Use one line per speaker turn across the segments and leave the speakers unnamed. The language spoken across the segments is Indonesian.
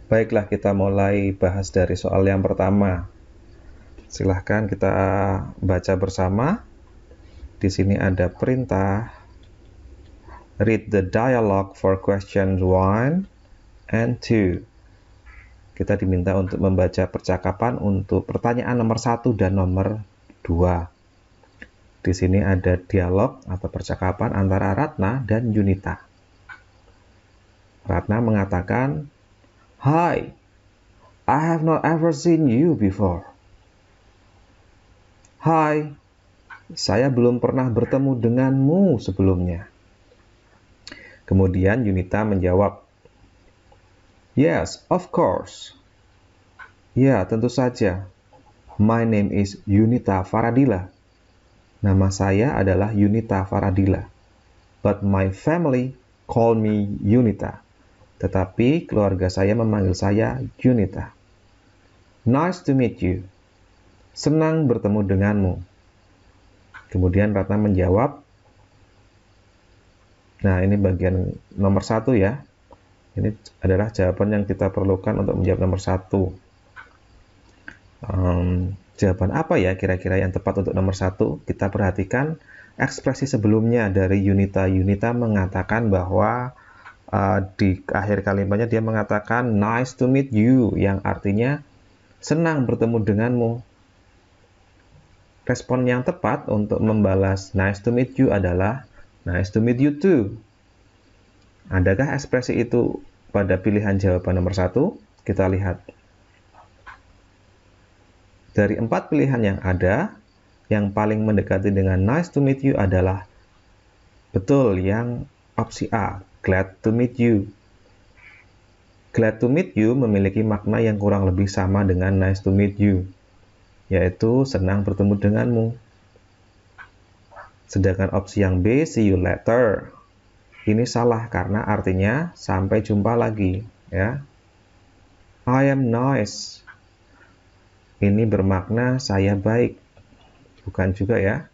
Baiklah, kita mulai bahas dari soal yang pertama. Silahkan kita baca bersama. Di sini ada perintah. Read the dialogue for questions 1 and 2. Kita diminta untuk membaca percakapan untuk pertanyaan nomor 1 dan nomor 2. Di sini ada dialog atau percakapan antara Ratna dan Yunita. Ratna mengatakan, "Hi, I have not ever seen you before." Hai, saya belum pernah bertemu denganmu sebelumnya. Kemudian Yunita menjawab, "Yes, of course." Ya, tentu saja. My name is Yunita Faradila. Nama saya adalah Yunita Faradila. But my family call me Yunita. Tetapi keluarga saya memanggil saya Yunita. Nice to meet you. Senang bertemu denganmu. Kemudian Ratna menjawab, nah ini bagian nomor 1 ya. Ini adalah jawaban yang kita perlukan untuk menjawab nomor 1. Jawaban apa ya kira-kira yang tepat untuk nomor 1? Kita perhatikan ekspresi sebelumnya dari Yunita. Yunita mengatakan bahwa di akhir kalimatnya dia mengatakan nice to meet you, yang artinya senang bertemu denganmu. Respon yang tepat untuk membalas nice to meet you adalah nice to meet you too. Adakah ekspresi itu pada pilihan jawaban nomor 1? Kita lihat. Dari 4 pilihan yang ada, yang paling mendekati dengan nice to meet you adalah betul yang opsi A, glad to meet you. Glad to meet you memiliki makna yang kurang lebih sama dengan nice to meet you, yaitu senang bertemu denganmu. Sedangkan opsi yang B, see you later, ini salah karena artinya sampai jumpa lagi, ya. I am nice. Ini bermakna saya baik. Bukan juga ya.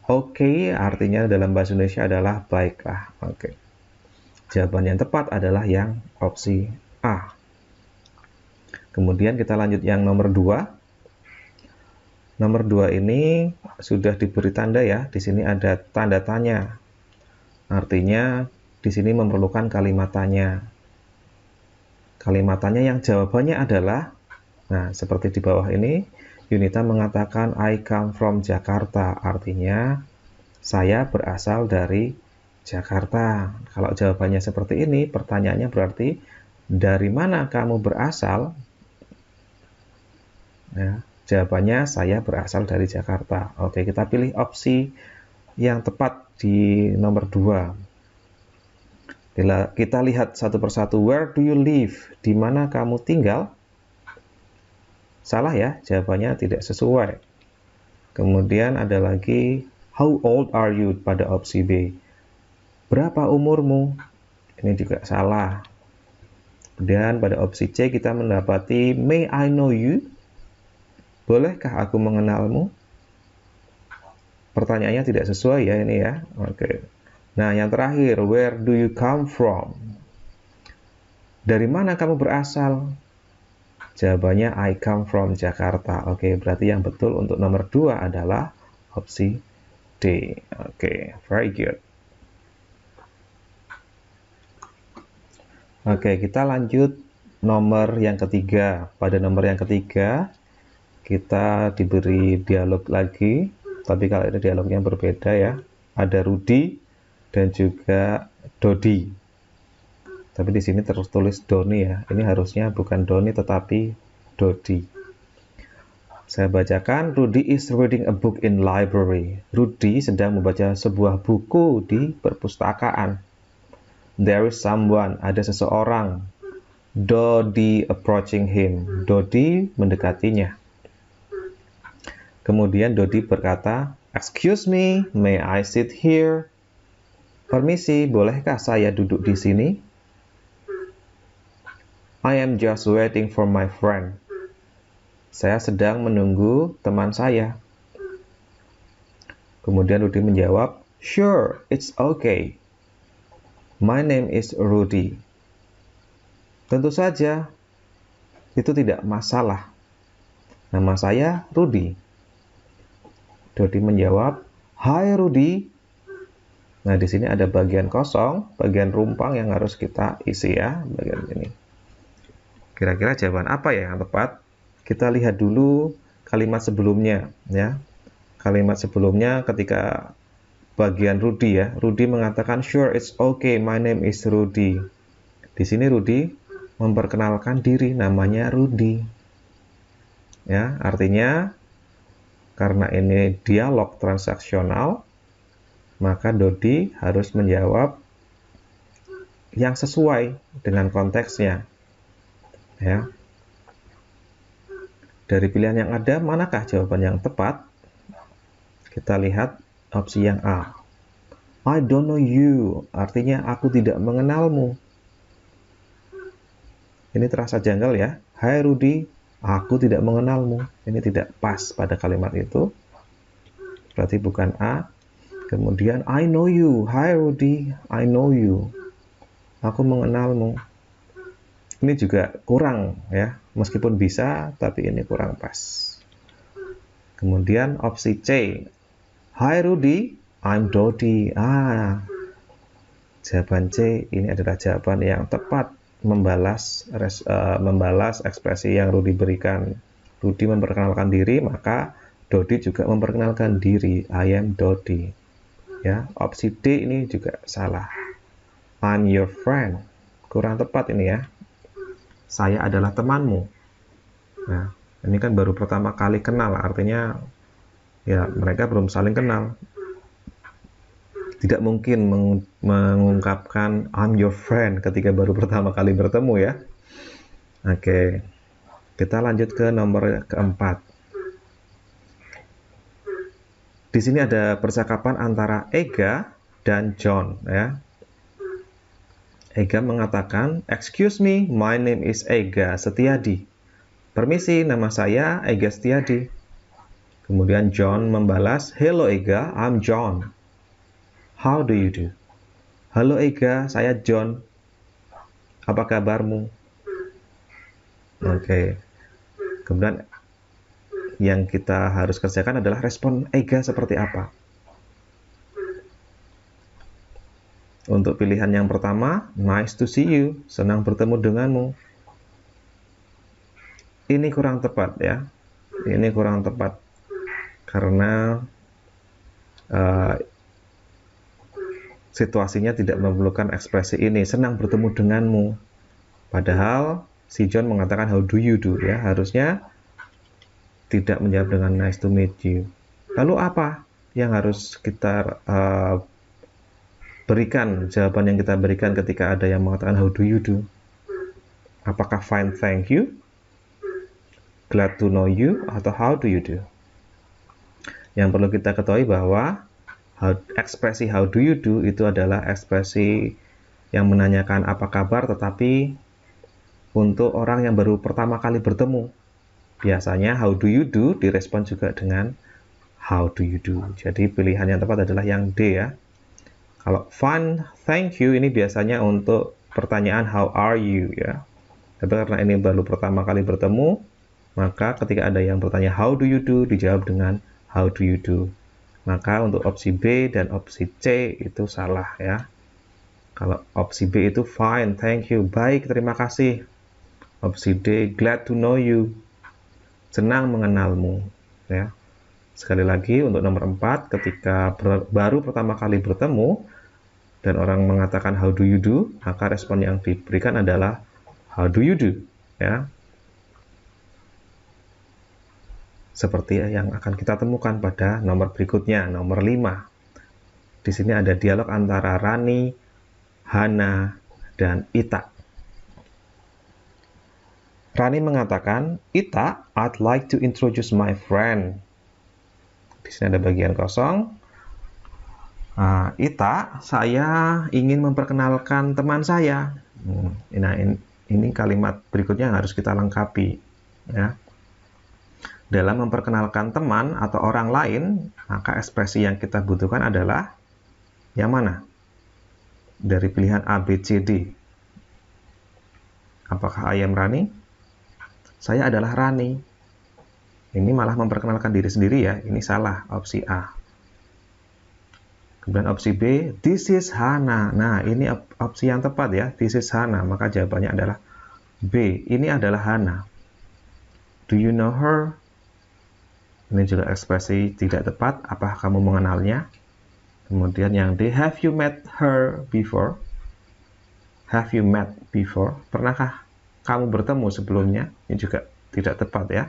Oke, artinya dalam bahasa Indonesia adalah baiklah. Oke. Jawaban yang tepat adalah yang opsi A. Kemudian kita lanjut yang nomor 2. Nomor 2 ini sudah diberi tanda ya. Di sini ada tanda tanya. Artinya di sini memerlukan kalimat tanya. Kalimat tanya yang jawabannya adalah, nah seperti di bawah ini, Yunita mengatakan I come from Jakarta. Artinya saya berasal dari Jakarta. Kalau jawabannya seperti ini, pertanyaannya berarti dari mana kamu berasal? Ya, jawabannya saya berasal dari Jakarta. Oke, kita pilih opsi yang tepat di nomor 2. Bila kita lihat satu persatu, where do you live? Di mana kamu tinggal? Salah ya, jawabannya tidak sesuai. Kemudian ada lagi, how old are you? Pada opsi B. Berapa umurmu? Ini juga salah. Kemudian pada opsi C kita mendapati, may I know you? Bolehkah aku mengenalmu? Pertanyaannya tidak sesuai ya ini ya. Oke. Nah, yang terakhir, where do you come from? Dari mana kamu berasal? Jawabannya I come from Jakarta. Oke, berarti yang betul untuk nomor 2 adalah opsi D. Oke, very good. Oke, kita lanjut nomor yang ketiga. Pada nomor yang ketiga, kita diberi dialog lagi, tapi kalau ini dialognya berbeda ya. Ada Rudy dan juga Dodi. Tapi di sini tertulis Doni ya. Ini harusnya bukan Doni tetapi Dodi. Saya bacakan, Rudy is reading a book in library. Rudy sedang membaca sebuah buku di perpustakaan. There is someone, ada seseorang. Dodi approaching him. Dodi mendekatinya. Kemudian Dodi berkata, excuse me, may I sit here? Permisi, bolehkah saya duduk di sini? I am just waiting for my friend. Saya sedang menunggu teman saya. Kemudian Rudy menjawab, sure, it's okay. My name is Rudy. Tentu saja, itu tidak masalah. Nama saya Rudy. Dodi menjawab, "Hai Rudy." Nah, di sini ada bagian kosong, bagian rumpang yang harus kita isi ya, bagian ini. Kira-kira jawaban apa ya yang tepat? Kita lihat dulu kalimat sebelumnya ya. Kalimat sebelumnya ketika bagian Rudy ya. Rudy mengatakan, "Sure, it's okay. My name is Rudy." Di sini Rudy memperkenalkan diri, namanya Rudy. Ya, artinya karena ini dialog transaksional, maka Dodi harus menjawab yang sesuai dengan konteksnya. Ya. Dari pilihan yang ada, manakah jawaban yang tepat? Kita lihat opsi yang A. I don't know you, artinya aku tidak mengenalmu. Ini terasa janggal ya. Hai Rudy, aku tidak mengenalmu. Ini tidak pas pada kalimat itu. Berarti bukan A. Kemudian I know you. Hai Rudy, I know you. Aku mengenalmu. Ini juga kurang ya. Meskipun bisa, tapi ini kurang pas. Kemudian opsi C. Hai Rudy, I'm Dodi. Jawaban C ini adalah jawaban yang tepat. Membalas ekspresi yang Rudy berikan. Rudy memperkenalkan diri, maka Dodi juga memperkenalkan diri. I am Dodi. Ya, opsi D ini juga salah. I'm your friend. Kurang tepat ini ya. Saya adalah temanmu. Nah, ini kan baru pertama kali kenal, artinya ya mereka belum saling kenal. Tidak mungkin mengungkapkan I'm your friend ketika baru pertama kali bertemu ya. Oke, kita lanjut ke nomor keempat. Di sini ada percakapan antara Ega dan John ya. Ega mengatakan, "Excuse me, my name is Ega Setiadi." Permisi, nama saya Ega Setiadi. Kemudian John membalas, "Hello Ega, I'm John. How do you do?" Halo Ega, saya John. Apa kabarmu? Oke. Kemudian yang kita harus kerjakan adalah respon Ega seperti apa. Untuk pilihan yang pertama, nice to see you, senang bertemu denganmu. Ini kurang tepat ya. Ini kurang tepat karena situasinya tidak memerlukan ekspresi ini, senang bertemu denganmu. Padahal si John mengatakan how do you do ya, harusnya tidak menjawab dengan nice to meet you. Lalu apa yang harus kita berikan, jawaban yang kita berikan ketika ada yang mengatakan how do you do? Apakah fine thank you, glad to know you, atau how do you do? Yang perlu kita ketahui bahwa ekspresi how do you do itu adalah ekspresi yang menanyakan apa kabar, tetapi untuk orang yang baru pertama kali bertemu. Biasanya how do you do direspon juga dengan how do you do. Jadi pilihan yang tepat adalah yang D ya. Kalau fine thank you ini biasanya untuk pertanyaan how are you ya. Tapi karena ini baru pertama kali bertemu, maka ketika ada yang bertanya how do you do, dijawab dengan how do you do. Maka untuk opsi B dan opsi C itu salah ya. Kalau opsi B itu fine, thank you, baik, terima kasih. Opsi D, glad to know you, senang mengenalmu ya. Sekali lagi untuk nomor 4, ketika baru pertama kali bertemu dan orang mengatakan how do you do, maka respon yang diberikan adalah how do you do ya. Seperti yang akan kita temukan pada nomor berikutnya, nomor 5. Di sini ada dialog antara Rani, Hana, dan Ita. Rani mengatakan, "Ita, I'd like to introduce my friend." Di sini ada bagian kosong. Ita, saya ingin memperkenalkan teman saya. Nah, ini kalimat berikutnya yang harus kita lengkapi ya. Dalam memperkenalkan teman atau orang lain, maka ekspresi yang kita butuhkan adalah yang mana? Dari pilihan A, B, C, D. Apakah I am Rani? Saya adalah Rani. Ini malah memperkenalkan diri sendiri ya. Ini salah, opsi A. Kemudian opsi B, this is Hana. Nah, ini opsi yang tepat ya, this is Hana. Maka jawabannya adalah B, ini adalah Hana. Do you know her? Ini juga ekspresi tidak tepat. Apakah kamu mengenalnya? Kemudian yang D, have you met her before? Have you met before? Pernahkah kamu bertemu sebelumnya? Ini juga tidak tepat ya.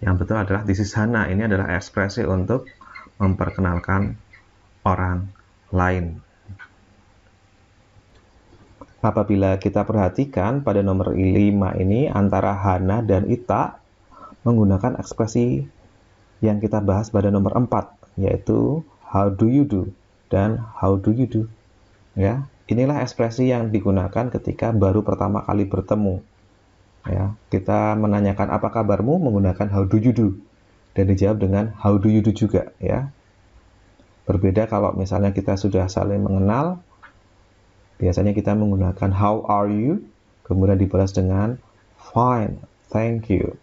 Yang betul adalah this is Hana. Ini adalah ekspresi untuk memperkenalkan orang lain. Apabila kita perhatikan pada nomor 5 ini, antara Hana dan Ita menggunakan ekspresi yang kita bahas pada nomor 4, yaitu how do you do dan how do you do. Ya, inilah ekspresi yang digunakan ketika baru pertama kali bertemu. Ya, kita menanyakan apa kabarmu menggunakan how do you do dan dijawab dengan how do you do juga ya. Berbeda kalau misalnya kita sudah saling mengenal, biasanya kita menggunakan how are you kemudian dibalas dengan fine, thank you.